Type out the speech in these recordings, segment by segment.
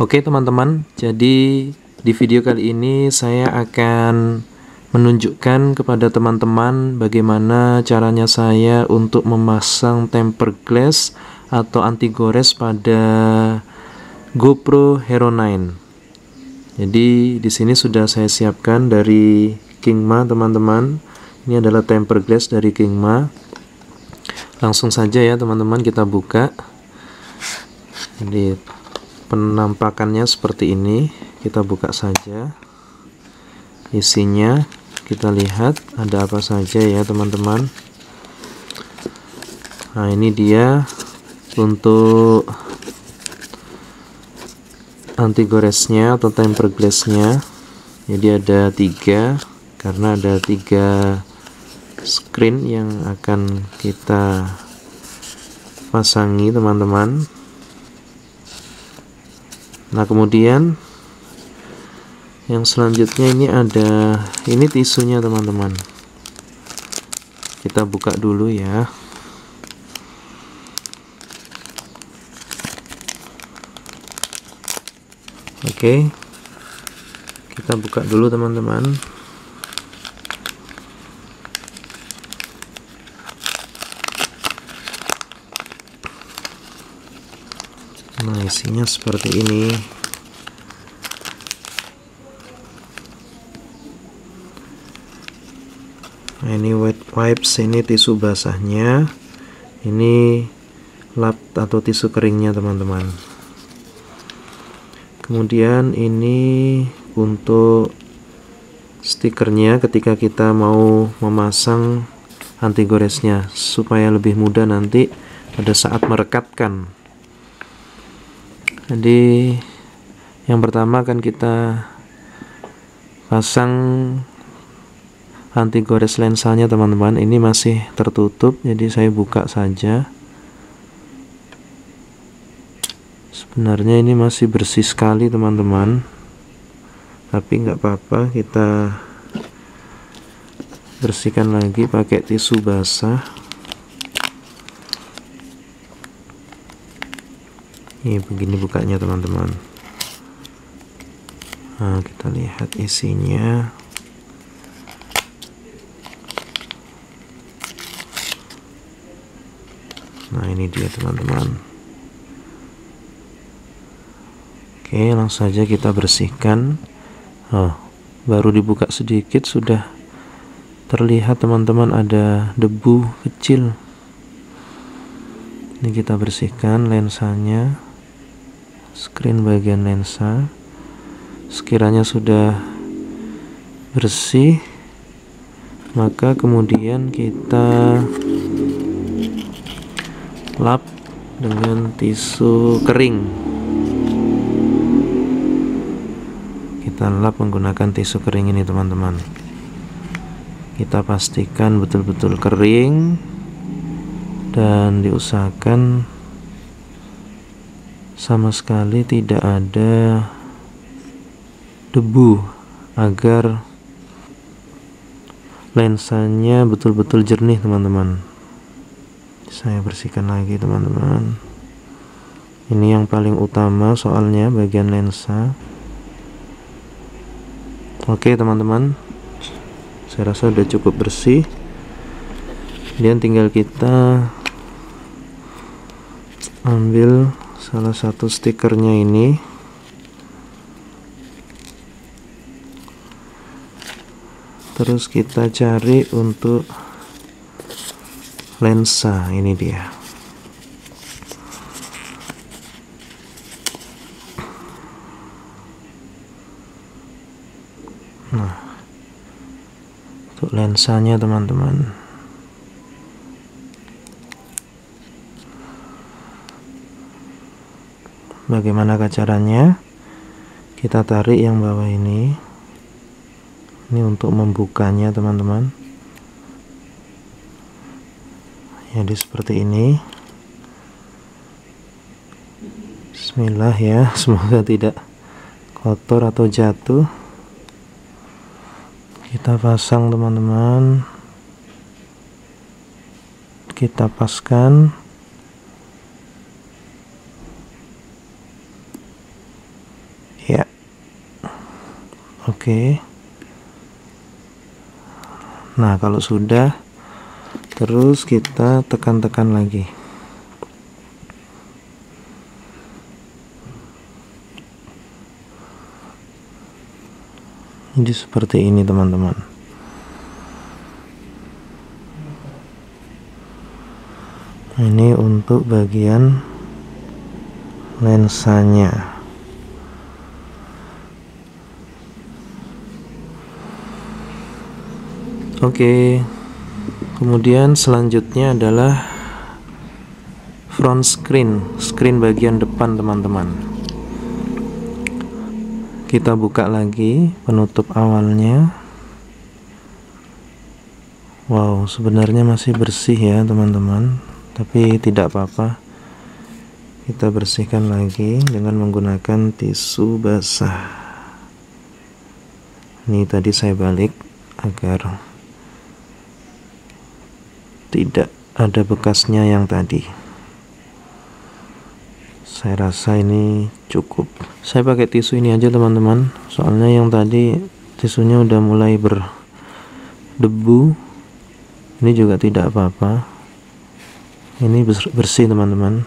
Oke teman-teman, jadi di video kali ini saya akan menunjukkan kepada teman-teman bagaimana caranya saya untuk memasang tempered glass atau anti gores pada GoPro Hero 9. Jadi di sini sudah saya siapkan dari Kingma teman-teman. Ini adalah tempered glass dari Kingma. Langsung saja ya teman-teman kita buka. Jadi penampakannya seperti ini. Kita buka saja. Isinya kita lihat ada apa saja ya teman-teman. Nah ini dia untuk anti goresnya atau tempered glassnya. Jadi ada 3 karena ada 3 screen yang akan kita pasangi teman-teman. Nah kemudian yang selanjutnya ini tisunya teman-teman. Kita buka dulu ya. Oke, kita buka dulu teman-teman. Nah isinya seperti ini. Nah ini wet wipes, ini tisu basahnya, ini lap atau tisu keringnya teman-teman. Kemudian ini untuk stikernya ketika kita mau memasang anti goresnya supaya lebih mudah nanti pada saat merekatkan. Jadi yang pertama akan kita pasang anti gores lensanya teman-teman. Ini masih tertutup, jadi saya buka saja. Sebenarnya ini masih bersih sekali teman-teman, tapi nggak apa-apa, kita bersihkan lagi pakai tisu basah. Ini begini bukanya teman-teman. Nah kita lihat isinya. Nah ini dia teman-teman. Oke, langsung saja kita bersihkan. Baru dibuka sedikit sudah terlihat teman-teman ada debu kecil. Ini kita bersihkan lensanya, screen bagian lensa. Sekiranya sudah bersih, maka kemudian kita lap dengan tisu kering. Kita lap menggunakan tisu kering ini teman-teman. Kita pastikan betul-betul kering dan diusahakan sama sekali tidak ada debu agar lensanya betul-betul jernih teman-teman. Saya bersihkan lagi teman-teman. Ini yang paling utama soalnya bagian lensa. Oke teman-teman, saya rasa sudah cukup bersih. Kemudian tinggal kita ambil salah satu stikernya ini. Terus kita cari untuk lensa, ini dia. Nah, untuk lensanya teman-teman. Bagaimana caranya? Kita tarik yang bawah ini. Ini untuk membukanya teman-teman. Jadi seperti ini. Bismillah ya, semoga tidak kotor atau jatuh. Kita pasang teman-teman. Kita paskan. Oke. Nah, kalau sudah, terus kita tekan-tekan lagi. Jadi seperti ini teman-teman. Ini untuk bagian lensanya. Oke. Kemudian selanjutnya adalah front screen bagian depan teman-teman. Kita buka lagi penutup awalnya. Wow, sebenarnya masih bersih ya teman-teman, tapi tidak apa-apa. Kita bersihkan lagi dengan menggunakan tisu basah. Ini tadi saya balik agar tidak ada bekasnya yang tadi. Saya rasa ini cukup. Saya pakai tisu ini aja teman-teman, soalnya yang tadi tisunya udah mulai berdebu. Ini juga tidak apa-apa. Ini bersih teman-teman.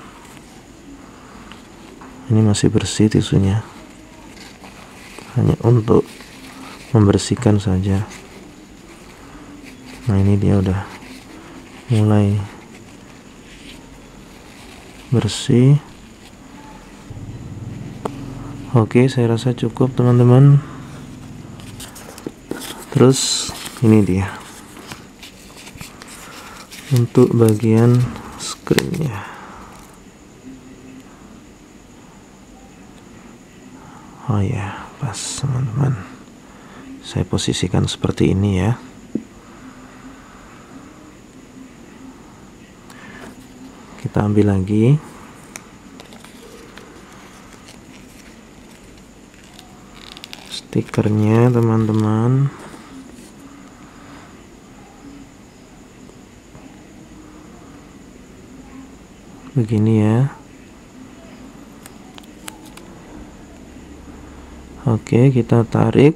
Ini masih bersih tisunya, hanya untuk membersihkan saja. Nah, ini dia udah mulai bersih. Oke, saya rasa cukup teman-teman. Terus ini dia untuk bagian screennya. Oh ya, pas teman-teman. Saya posisikan seperti ini ya. Kita ambil lagi. Stikernya teman-teman. Begini ya. Oke, kita tarik.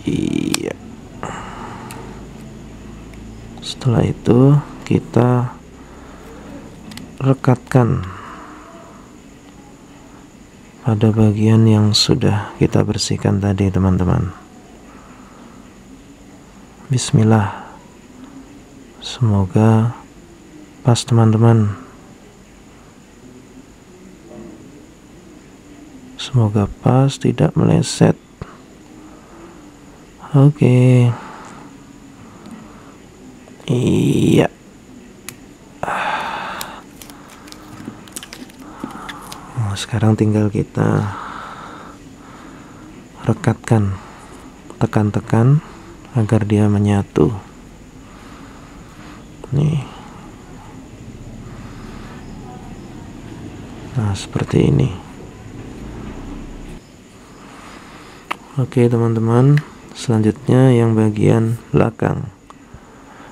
Iya. Setelah itu kita rekatkan pada bagian yang sudah kita bersihkan tadi teman-teman. Bismillah. Semoga pas teman-teman. Semoga pas, tidak meleset. Oke. Iya. Sekarang tinggal kita rekatkan, tekan-tekan agar dia menyatu. Nih. Nah, seperti ini. Oke teman-teman, selanjutnya yang bagian belakang.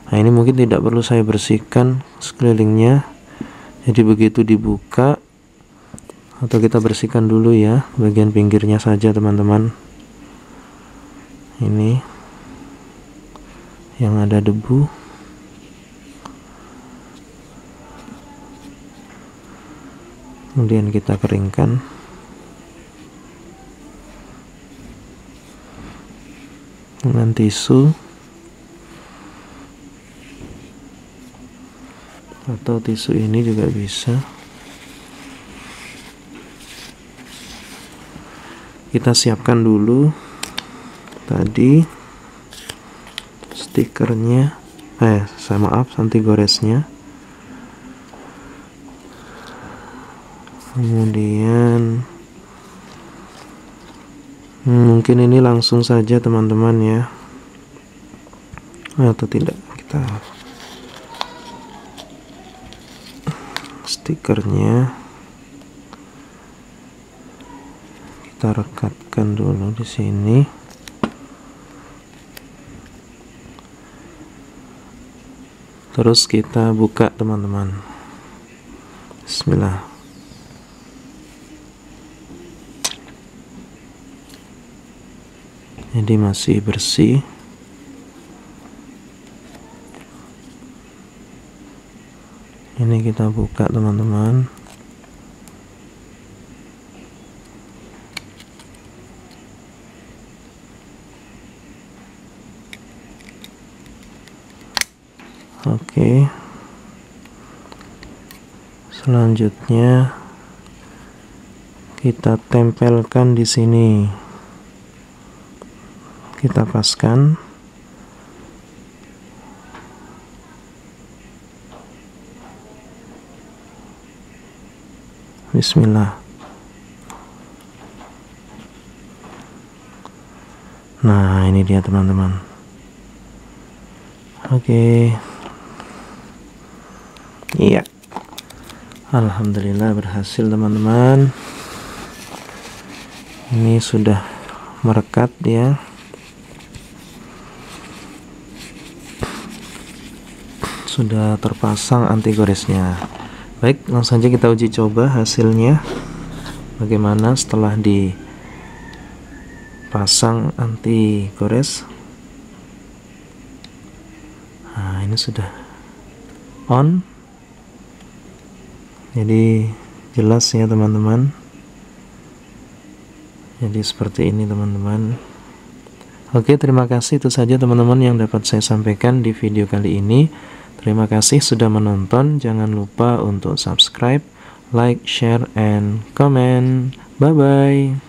Nah, ini mungkin tidak perlu saya bersihkan sekelilingnya. Jadi begitu dibuka, atau kita bersihkan dulu ya bagian pinggirnya saja teman-teman. Ini yang ada debu. Kemudian kita keringkan. Dengan tisu atau tisu ini juga bisa. Kita siapkan dulu tadi stikernya, anti goresnya. Kemudian mungkin ini langsung saja teman-teman ya, atau tidak, kita stikernya kita rekatkan dulu di sini. Terus kita buka teman-teman. Bismillah. Jadi masih bersih. Ini kita buka teman-teman. Oke. Selanjutnya kita tempelkan di sini. Kita paskan. Bismillah. Nah, ini dia teman-teman. Oke. Iya. Alhamdulillah berhasil teman-teman. Ini sudah merekat ya. Sudah terpasang anti goresnya. Baik, langsung saja kita uji coba hasilnya. Bagaimana setelah dipasang anti gores. Nah, ini sudah on. Jadi jelas ya teman-teman. Jadi seperti ini teman-teman. Oke, terima kasih. Itu saja teman-teman yang dapat saya sampaikan di video kali ini. Terima kasih sudah menonton. Jangan lupa untuk subscribe, like, share, and comment. Bye-bye.